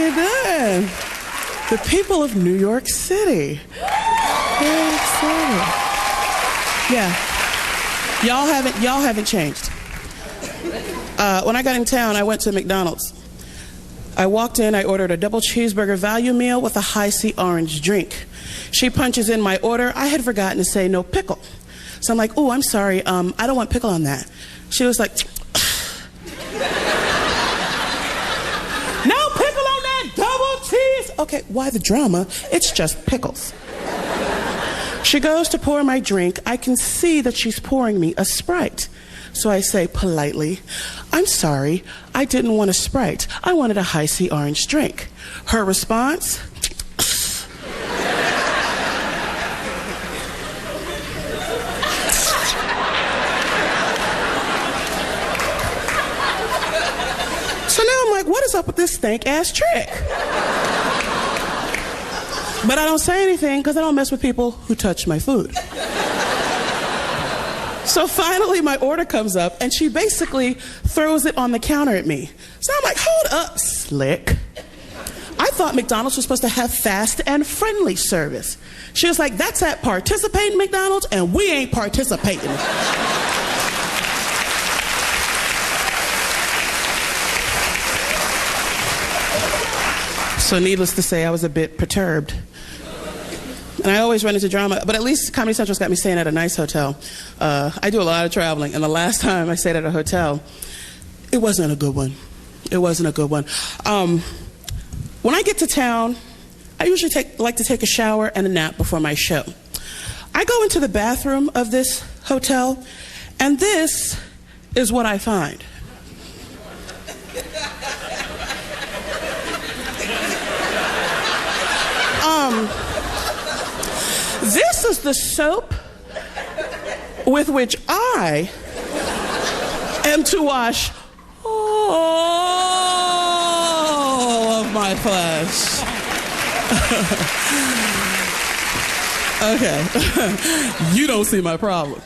you doing? The people of New York City. Very excited. Yeah. Y'all haven't changed. When I got in town, I went to McDonald's. I walked in, I ordered a double cheeseburger value meal with a high C orange drink. She punches in my order. I had forgotten to say no pickle. So I'm like, oh, I'm sorry, I don't want pickle on that. She was like, no pickle on that double cheese. Okay, why the drama? It's just pickles. She goes to pour my drink. I can see that she's pouring me a Sprite. So I say politely, I'm sorry, I didn't want a Sprite. I wanted a high C orange drink. Her response, so now I'm like, what is up with this stank-ass trick? But I don't say anything because I don't mess with people who touch my food. So finally my order comes up and she basically throws it on the counter at me. So I'm like, hold up, slick. I thought McDonald's was supposed to have fast and friendly service. She was like, that's at participating McDonald's and we ain't participating. So needless to say, I was a bit perturbed. And I always run into drama, but at least Comedy Central's got me staying at a nice hotel. I do a lot of traveling, and the last time I stayed at a hotel, it wasn't a good one. It wasn't a good one. When I get to town, I usually like to take a shower and a nap before my show. I go into the bathroom of this hotel, and this is what I find. This is the soap with which I am to wash all of my flesh. Okay, you don't see my problem.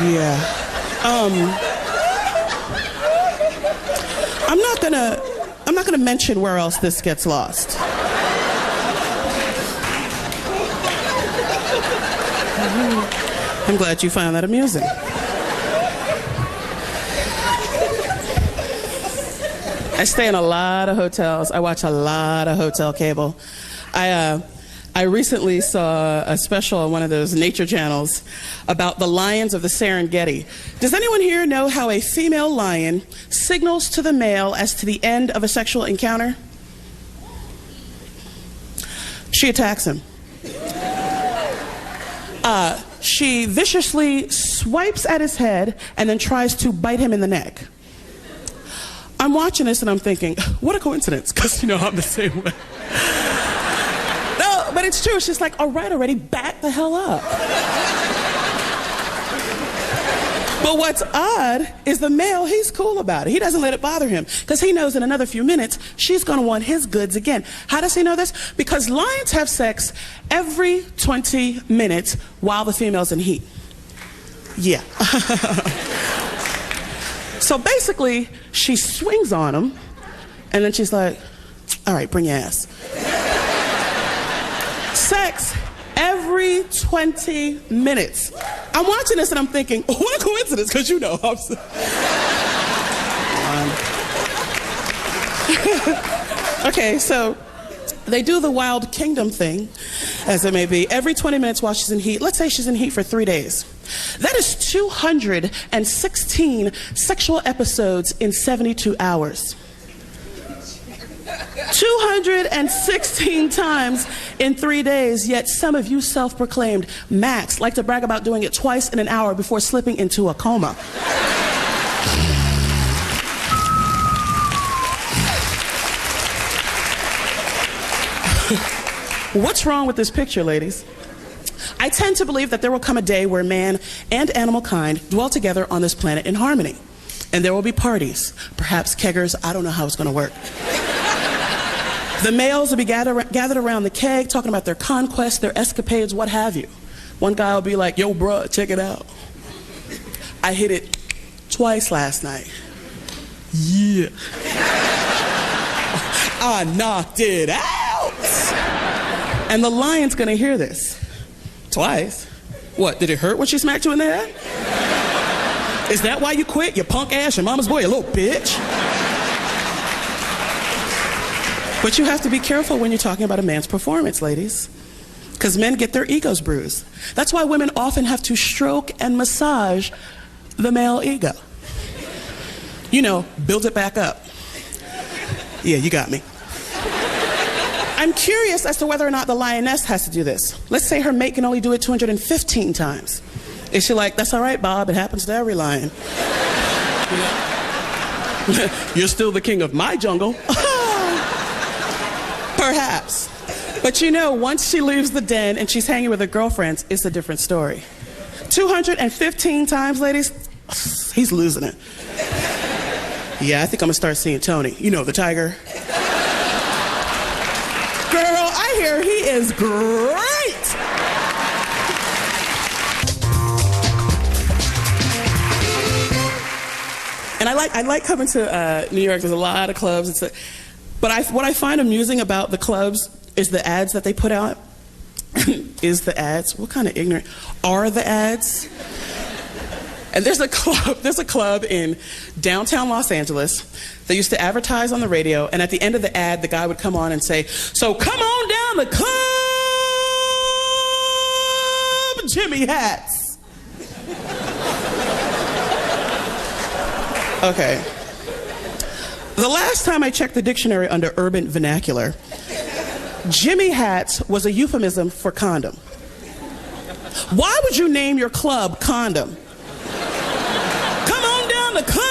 Yeah. I'm not gonna mention where else this gets lost. I'm glad you found that amusing. I stay in a lot of hotels. I watch a lot of hotel cable. I recently saw a special on one of those nature channels about the lions of the Serengeti. Does anyone here know how a female lion signals to the male as to the end of a sexual encounter? She attacks him. She viciously swipes at his head and then tries to bite him in the neck. I'm watching this and I'm thinking, what a coincidence, because I'm the same way. But it's true. She's like, all right, already, back the hell up. But what's odd is the male, he's cool about it. He doesn't let it bother him because he knows in another few minutes, she's going to want his goods again. How does he know this? Because lions have sex every 20 minutes while the female's in heat. Yeah. So basically, she swings on him and then she's like, all right, bring your ass. Sex every 20 minutes. I'm watching this and I'm thinking, oh, what a coincidence, because Okay, so they do the Wild Kingdom thing, as it may be, every 20 minutes while she's in heat. Let's say she's in heat for 3 days. That is 216 sexual episodes in 72 hours. 216 times in 3 days, yet some of you self-proclaimed Max like to brag about doing it twice in an hour before slipping into a coma. What's wrong with this picture, ladies? I tend to believe that there will come a day where man and animal kind dwell together on this planet in harmony. And there will be parties, perhaps keggers. I don't know how it's going to work. The males will be gathered around the keg, talking about their conquests, their escapades, what have you. One guy will be like, yo, bruh, check it out. I hit it twice last night. Yeah. I knocked it out. And the lion's gonna hear this. Twice? What, did it hurt when she smacked you in the head? Is that why you quit, you punk ass, your mama's boy, you little bitch? But you have to be careful when you're talking about a man's performance, ladies. Because men get their egos bruised. That's why women often have to stroke and massage the male ego. You know, build it back up. Yeah, you got me. I'm curious as to whether or not the lioness has to do this. Let's say her mate can only do it 215 times. Is she like, that's all right, Bob, it happens to every lion. You're still the king of my jungle. Perhaps. But you know, once she leaves the den and she's hanging with her girlfriends, it's a different story. 215 times, ladies, he's losing it. Yeah, I think I'm gonna start seeing Tony. You know, the tiger. Girl, I hear he is great. And I like coming to New York. There's a lot of clubs. But what I find amusing about the clubs is the ads that they put out. Is the ads? What kind of ignorant are the ads? And there's a club in downtown Los Angeles that used to advertise on the radio, and at the end of the ad, the guy would come on and say, so come on down to Club Jimmy Hats. Okay. The last time I checked the dictionary under urban vernacular, Jimmy Hats was a euphemism for condom. Why would you name your club Condom? Come on down to Club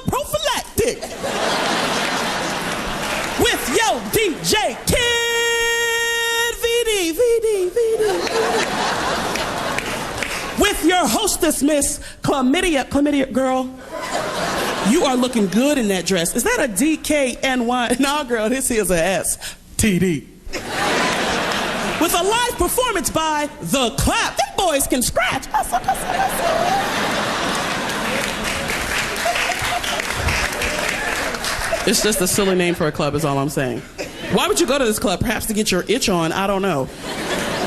Prophylactic with yo DJ Kid VD. With your hostess, Miss Chlamydia girl. You are looking good in that dress. Is that a DKNY? Nah, girl, this is a STD. With a live performance by The Clap. Them boys can scratch. It's just a silly name for a club is all I'm saying. Why would you go to this club? Perhaps to get your itch on, I don't know.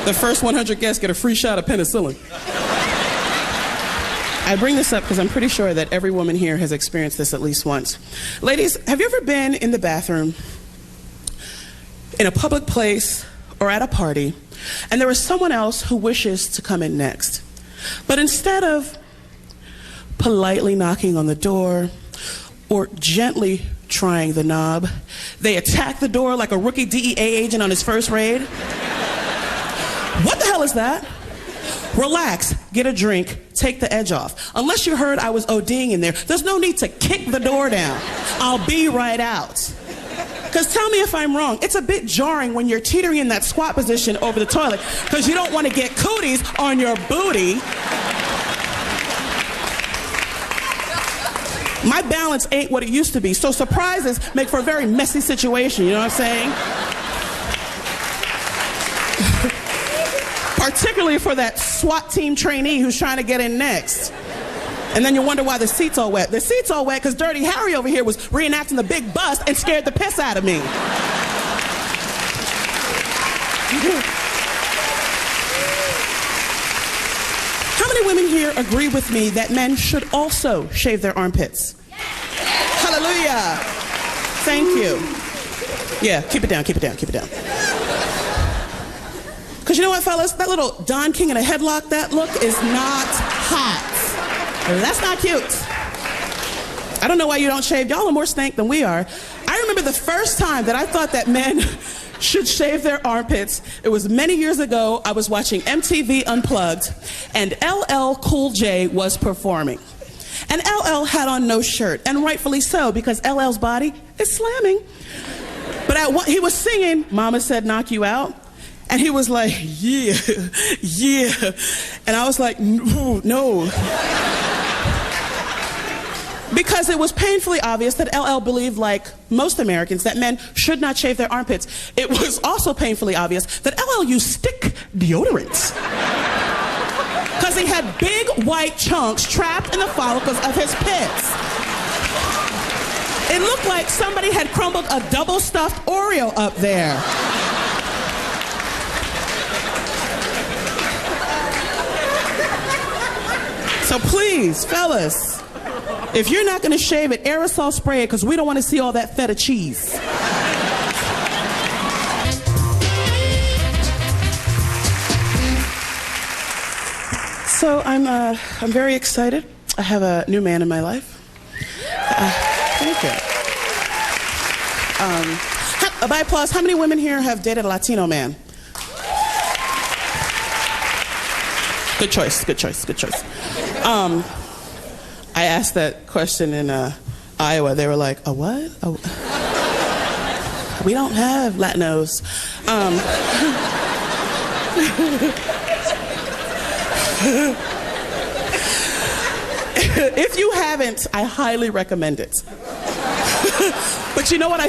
The first 100 guests get a free shot of penicillin. I bring this up because I'm pretty sure that every woman here has experienced this at least once. Ladies, have you ever been in the bathroom, in a public place, or at a party, and there is someone else who wishes to come in next? But instead of politely knocking on the door or gently trying the knob, they attack the door like a rookie DEA agent on his first raid? What the hell is that? Relax, get a drink, take the edge off. Unless you heard I was ODing in there, there's no need to kick the door down. I'll be right out. Because tell me if I'm wrong, it's a bit jarring when you're teetering in that squat position over the toilet because you don't want to get cooties on your booty. My balance ain't what it used to be, so surprises make for a very messy situation, you know what I'm saying? Particularly for that SWAT team trainee who's trying to get in next. And then you wonder why the seat's all wet. The seat's all wet because Dirty Harry over here was reenacting the big bust and scared the piss out of me. How many women here agree with me that men should also shave their armpits? Hallelujah. Thank you. Yeah, keep it down, keep it down, keep it down. Because you know what, fellas? That little Don King in a headlock, that look is not hot. That's not cute. I don't know why you don't shave. Y'all are more stank than we are. I remember the first time that I thought that men should shave their armpits. It was many years ago. I was watching MTV Unplugged, and LL Cool J was performing. And LL had on no shirt, and rightfully so, because LL's body is slamming. But he was singing, Mama Said Knock You Out. And he was like, yeah, yeah. And I was like, no. Because it was painfully obvious that LL believed, like most Americans, that men should not shave their armpits. It was also painfully obvious that LL used stick deodorant. Because he had big white chunks trapped in the follicles of his pits. It looked like somebody had crumbled a double-stuffed Oreo up there. So please, fellas, if you're not going to shave it, aerosol spray it, because we don't want to see all that feta cheese. So I'm very excited. I have a new man in my life. Thank you. By applause, how many women here have dated a Latino man? Good choice, good choice, good choice. I asked that question in Iowa. They were like, a what? We don't have Latinos. If you haven't, I highly recommend it. But you know what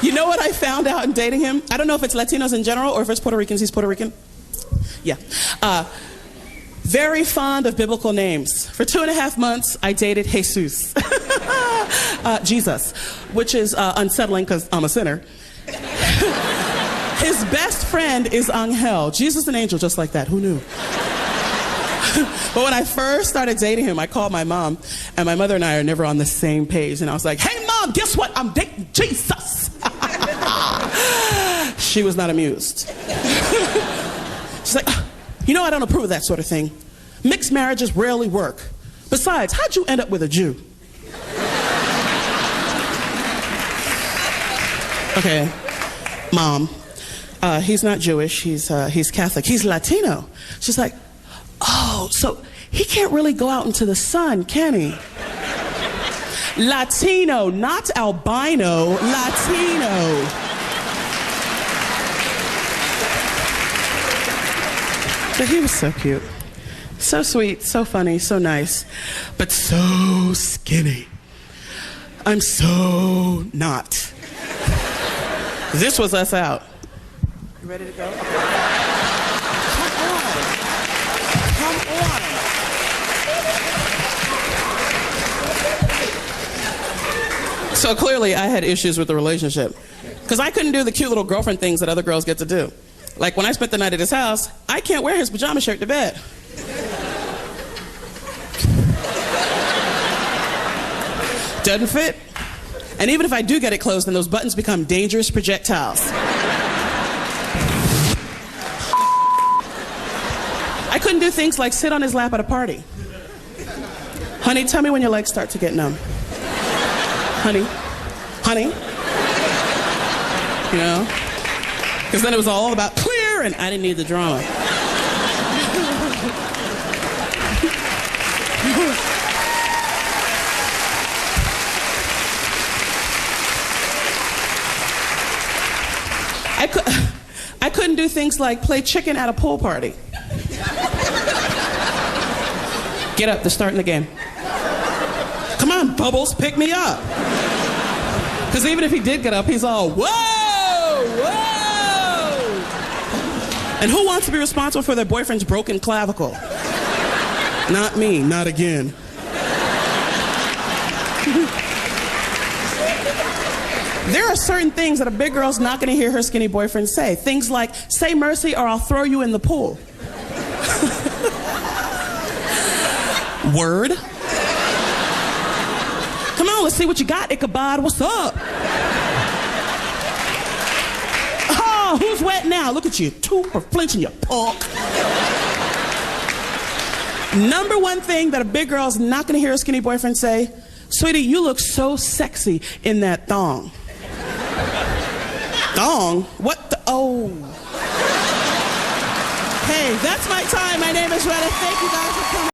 you know what I found out in dating him? I don't know if it's Latinos in general or if it's Puerto Ricans. He's Puerto Rican. Yeah. Very fond of biblical names. For 2.5 months, I dated Jesus. Jesus, which is unsettling because I'm a sinner. His best friend is Angel. Jesus is an angel just like that. Who knew? But when I first started dating him, I called my mom, and my mother and I are never on the same page. And I was like, hey, Mom, guess what? I'm dating Jesus. She was not amused. She's like, you know, I don't approve of that sort of thing. Mixed marriages rarely work. Besides, how'd you end up with a Jew? Okay, Mom, he's not Jewish, he's Catholic, he's Latino. She's like, oh, so he can't really go out into the sun, can he? Latino, not albino, Latino. But he was so cute, so sweet, so funny, so nice, but so skinny. I'm so not. This was us out. You ready to go? Okay. Come on. So clearly I had issues with the relationship because I couldn't do the cute little girlfriend things that other girls get to do. Like when I spent the night at his house, I can't wear his pajama shirt to bed. Doesn't fit. And even if I do get it closed, then those buttons become dangerous projectiles. I couldn't do things like sit on his lap at a party. Honey, tell me when your legs start to get numb. Honey, honey. You know? Because then it was all about clear, and I didn't need the drama. I couldn't do things like play chicken at a pool party. Get up, they're starting the game. Come on, Bubbles, pick me up. Because even if he did get up, he's all, whoa, whoa. And who wants to be responsible for their boyfriend's broken clavicle? Not me, not again. There are certain things that a big girl's not going to hear her skinny boyfriend say. Things like, say mercy or I'll throw you in the pool. Word. Come on, let's see what you got, Ichabod. What's up? Oh, who's wet now? Look at you. Two for flinching, you punk. Number one thing that a big girl's not going to hear a skinny boyfriend say, sweetie, you look so sexy in that thong. Thong? What the? Oh. Hey, that's my time. My name is Retta. Thank you guys for coming.